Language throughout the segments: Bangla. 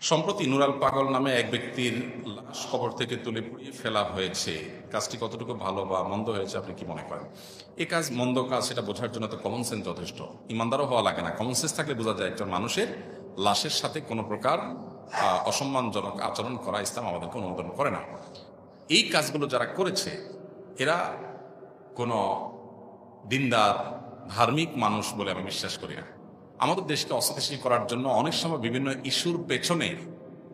সম্প্রতি নুরাল পাগল নামে এক ব্যক্তির লাশ কবর থেকে তুলে পুড়িয়ে ফেলা হয়েছে। কাজটি কতটুকু ভালো বা মন্দ হয়েছে আপনি কি মনে করেন? এই কাজ মন্দ কাজ সেটা বোঝার জন্য তো কমন সেন্স যথেষ্ট। ইমানদারও হওয়া লাগে না, কমন সেন্স থাকলে বোঝা যায় একজন মানুষের লাশের সাথে কোনো প্রকার অসম্মানজনক আচরণ করা ইসলাম আমাদেরকে অনুমোদন করে না। এই কাজগুলো যারা করেছে এরা কোনো দিনদার ধার্মিক মানুষ বলে আমি বিশ্বাস করি না। আমাদের দেশকে অস্থিতিশীল করার জন্য অনেক সময় বিভিন্ন ইস্যুর পেছনে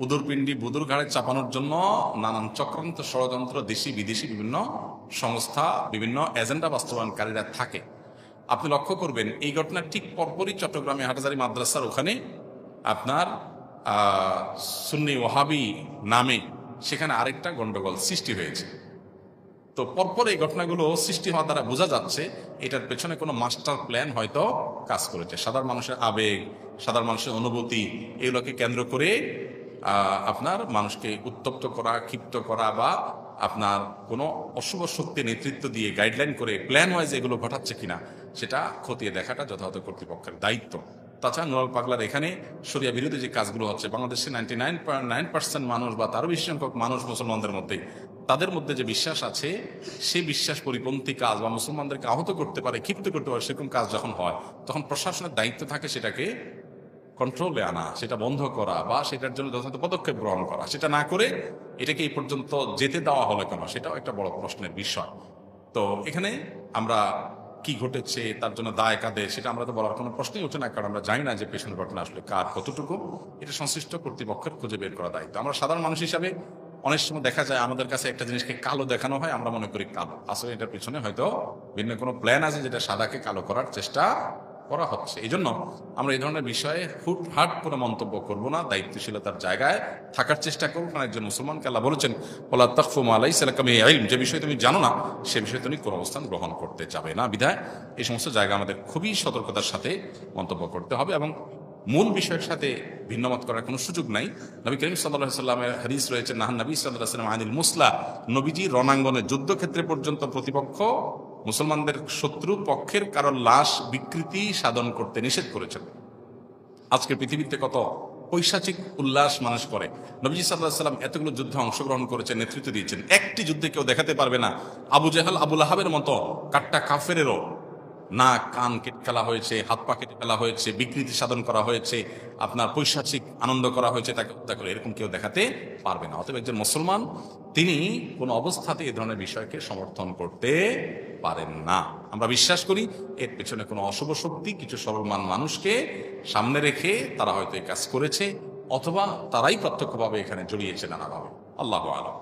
উদরপিণ্ডি বুদুর ঘাড়ে চাপানোর জন্য নানান চক্রান্ত ষড়যন্ত্র দেশি বিদেশি বিভিন্ন সংস্থা বিভিন্ন এজেন্ডা বাস্তবায়নকারীরা থাকে। আপনি লক্ষ্য করবেন এই ঘটনার ঠিক পরপরই চট্টগ্রামে হাটহাজারী মাদ্রাসার ওখানে আপনার সুন্নি ওয়াহাবি নামে সেখানে আরেকটা গন্ডগোল সৃষ্টি হয়েছে। তো পরপর এই ঘটনাগুলো সৃষ্টি হওয়া দ্বারা বোঝা যাচ্ছে এটার পেছনে কোনো মাস্টার প্ল্যান হয়তো কাজ করেছে। সাধারণ মানুষের আবেগ, সাধারণ মানুষের অনুভূতি এগুলোকে কেন্দ্র করে আপনার মানুষকে উত্তপ্ত করা, ক্ষিপ্ত করা বা আপনার কোনো অশুভ শক্তি নেতৃত্ব দিয়ে গাইডলাইন করে প্ল্যান ওয়াইজ এগুলো ঘটাচ্ছে কিনা সেটা খতিয়ে দেখাটা যথাযথ কর্তৃপক্ষের দায়িত্ব। তাছাড়া নুরাল পাগলার এখানে শরিয়া বিরোধী যে কাজগুলো হচ্ছে, বাংলাদেশে 99.9% মানুষ বা তারও বেশি সংখ্যক মানুষ মুসলমানদের মধ্যে, তাদের মধ্যে যে বিশ্বাস আছে সেই বিশ্বাস পরিপন্থী কাজ বা মুসলমানদেরকে আহত করতে পারে, ক্ষিপ্ত করতে পারে, সেরকম কাজ যখন হয় তখন প্রশাসনের দায়িত্ব থাকে সেটাকে কন্ট্রোলে আনা, সেটা বন্ধ করা বা সেটার জন্য যথাযথ পদক্ষেপ গ্রহণ করা। সেটা না করে এটাকে এই পর্যন্ত যেতে দেওয়া হলো কেন, সেটাও একটা বড় প্রশ্নের বিষয়। তো এখানে আমরা কি ঘটেছে তার জন্য দায় কাদের সেটা আমরা তো বলার কোনো প্রশ্নই ওঠে না, কারণ আমরা জানি না যে পেছনের ঘটনা আসলে কার কতটুকু। এটা সংশ্লিষ্ট কর্তৃপক্ষের খুঁজে বের করা দায়িত্ব। আমরা সাধারণ মানুষ হিসাবে অনেক সময় দেখা যায় আমাদের কাছে একটা জিনিসকে কালো দেখানো হয়, আমরা মনে করি কালো, আসলে এটার পিছনে হয়তো ভিন্ন কোনো প্ল্যান আছে যেটা সাদাকে কালো করার চেষ্টা করা হচ্ছে। এই জন্য আমরা এই ধরনের বিষয়ে হুটহাট কোনো মন্তব্য করব না, দায়িত্বশীলতার জায়গায় থাকার চেষ্টা করব। কারণ একজন মুসলমানকে আল্লাহ বলেছেন ওয়ালা তাকফু মা লাইসা লাকা বিহি ইলম, যে বিষয়ে তুমি জানো না সে বিষয়ে তুমি কোনো অবস্থান গ্রহণ করতে যাবে না। বিধায় এই সমস্ত জায়গা আমাদের খুবই সতর্কতার সাথে মন্তব্য করতে হবে এবং মূল বিষয়ের সাথে ভিন্নমত করার কোনো সুযোগ নাই। নবী করিম সাল্লাল্লাহু আলাইহি সাল্লামের হাদিস রয়েছে, নাহান নবী সাল্লাল্লাহু আলাইহি সাল্লাম আনিল মুসলা, নবীজি রণাঙ্গনে যুদ্ধক্ষেত্রে পর্যন্ত প্রতিপক্ষ মুসলমানদের শত্রু পক্ষের কারো লাশ বিকৃতি সাধন করতে নিষেধ করেছেন। আজকের পৃথিবীতে কত পৈশাচিক উল্লাস মানুষ করে। নবীজি সাল্লাল্লাহু আলাইহি সাল্লাম এতগুলো যুদ্ধে অংশগ্রহণ করেছেন, নেতৃত্ব দিয়েছেন, একটি যুদ্ধে কেউ দেখাতে পারবে না আবু জেহাল আবু লাহাবের মতো কাট্টা কাফেরেরও নাক কান কেটে ফেলা হয়েছে, হাত পা কেটে ফেলা হয়েছে, বিকৃতি সাধন করা হয়েছে, আপনার পৈশাচিক আনন্দ করা হয়েছে, তাকে হত্যা করে, এরকম কেউ দেখাতে পারবে না। অতএব একজন মুসলমান তিনি কোনো অবস্থাতে এই ধরনের বিষয়কে সমর্থন করতে পারেন না। আমরা বিশ্বাস করি এর পেছনে কোনো অশুভ শক্তি কিছু সর্বমান মানুষকে সামনে রেখে তারা হয়তো এই কাজ করেছে, অথবা তারাই প্রত্যক্ষভাবে এখানে জড়িয়েছে নানাভাবে। আল্লাহু আ'লাম।